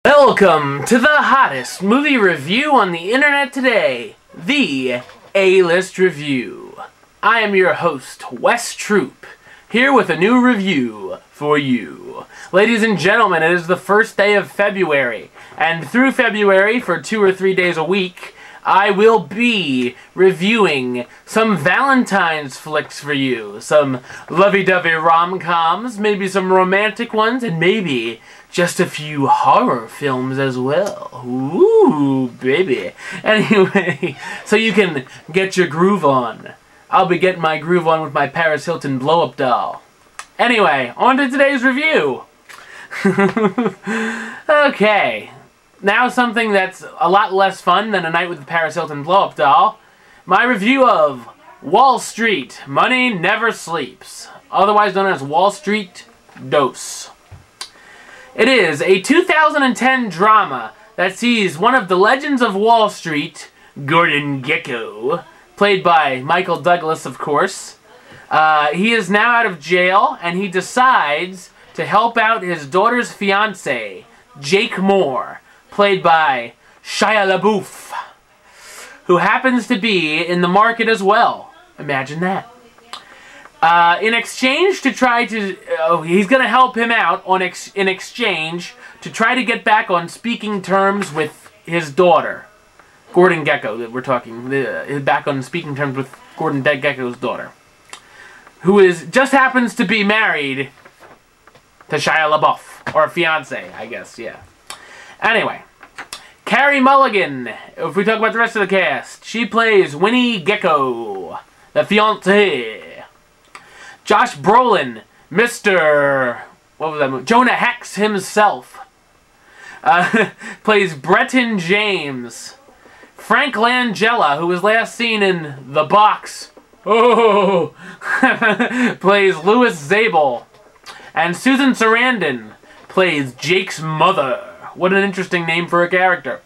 Welcome to the hottest movie review on the internet today, the A-List Review. I am your host, Wes Troop, here with a new review for you. Ladies and gentlemen, it is the first day of February, and through February, for 2 or 3 days a week, I will be reviewing some Valentine's flicks for you. Some lovey-dovey rom-coms, maybe some romantic ones, and maybe just a few horror films as well. Ooh, baby. Anyway, so you can get your groove on. I'll be getting my groove on with my Paris Hilton blow-up doll. Anyway, on to today's review. Okay. Now something that's a lot less fun than a night with the Paris Hilton blow-up doll. My review of Wall Street, Money Never Sleeps. Otherwise known as Wall Street Dose. It is a 2010 drama that sees one of the legends of Wall Street, Gordon Gekko, played by Michael Douglas, of course. He is now out of jail, and he decides to help out his daughter's fiancé, Jake Moore, played by Shia LaBeouf, who happens to be in the market as well. Imagine that. In exchange to try to... he's going to help him out in exchange to try to get back on speaking terms with his daughter. Gordon Gekko, that we're talking. Back on speaking terms with Gordon Gekko's daughter. Who just happens to be married to Shia LaBeouf. Or a fiancé, I guess, yeah. Anyway. Carey Mulligan, if we talk about the rest of the cast, she plays Winnie Gekko, the fiancé. Josh Brolin, Mr. What was that movie? Jonah Hex himself, plays Bretton James. Frank Langella, who was last seen in The Box, plays Louis Zabel. And Susan Sarandon plays Jake's mother. What an interesting name for a character.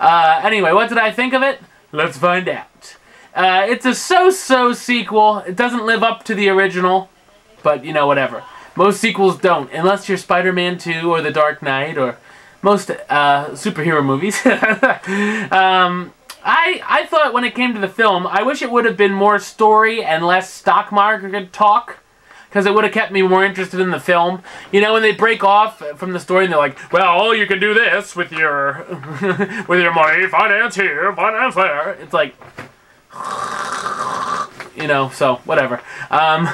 Anyway, what did I think of it? Let's find out. It's a so-so sequel. It doesn't live up to the original, but, you know, whatever. Most sequels don't, unless you're Spider-Man 2 or The Dark Knight or most superhero movies. I thought when it came to the film, I wish it would have been more story and less stock market talk, because it would have kept me more interested in the film. You know, when they break off from the story and they're like, well, you can do this with your with your money, finance here, finance there. It's like, you know, so whatever. I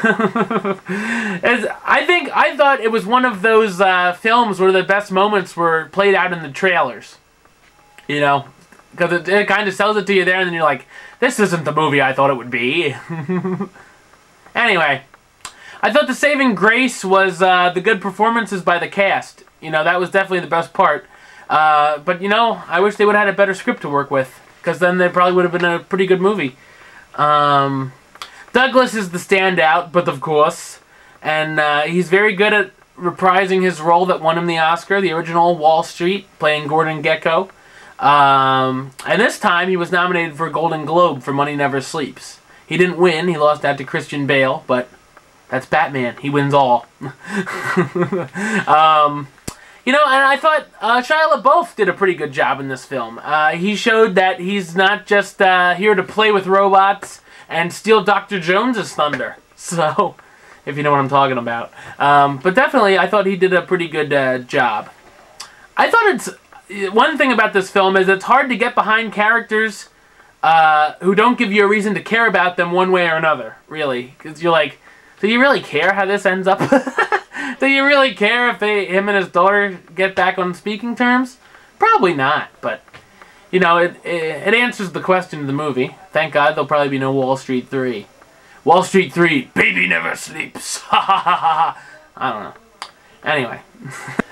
thought it was one of those films where the best moments were played out in the trailers. You know, because it kind of sells it to you there, and then you're like, this isn't the movie I thought it would be. Anyway. I thought the saving grace was the good performances by the cast. You know, that was definitely the best part. But, you know, I wish they would have had a better script to work with, because then they probably would have been a pretty good movie. Douglas is the standout, but of course. And he's very good at reprising his role that won him the Oscar, the original Wall Street, playing Gordon Gekko. And this time he was nominated for a Golden Globe for Money Never Sleeps. He didn't win. He lost out to Christian Bale, but... that's Batman. He wins all. You know, and I thought Shia LaBeouf did a pretty good job in this film. He showed that he's not just here to play with robots and steal Dr. Jones's thunder. So, if you know what I'm talking about. But definitely, I thought he did a pretty good job. I thought it's... one thing about this film is it's hard to get behind characters who don't give you a reason to care about them one way or another, really. Because you're like... do you really care how this ends up? Do you really care if him and his daughter get back on speaking terms? Probably not, but, you know, it answers the question of the movie. Thank God there'll probably be no Wall Street 3. Wall Street 3, baby never sleeps. Ha ha ha ha. I don't know. Anyway.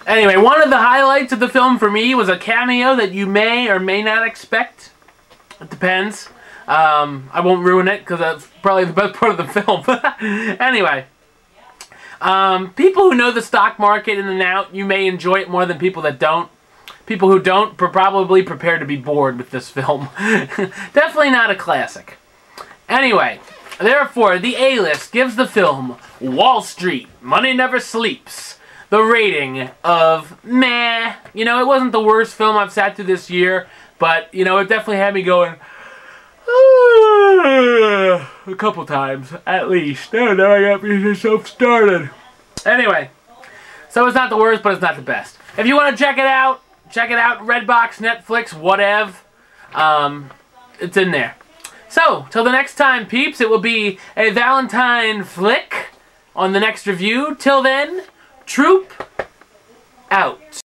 Anyway, one of the highlights of the film for me was a cameo that you may or may not expect. It depends. I won't ruin it, because that's probably the best part of the film. Anyway. People who know the stock market in and out, you may enjoy it more than people that don't. People who don't probably prepare to be bored with this film. Definitely not a classic. Anyway, therefore, the A-List gives the film Wall Street, Money Never Sleeps the rating of meh. You know, it wasn't the worst film I've sat through this year, but, you know, it definitely had me going a couple times, at least. Oh, now I got myself started. Anyway, so it's not the worst, but it's not the best. If you want to check it out, Redbox, Netflix, whatever. It's in there. So, till the next time, peeps, it will be a Valentine flick on the next review. Till then, troop out.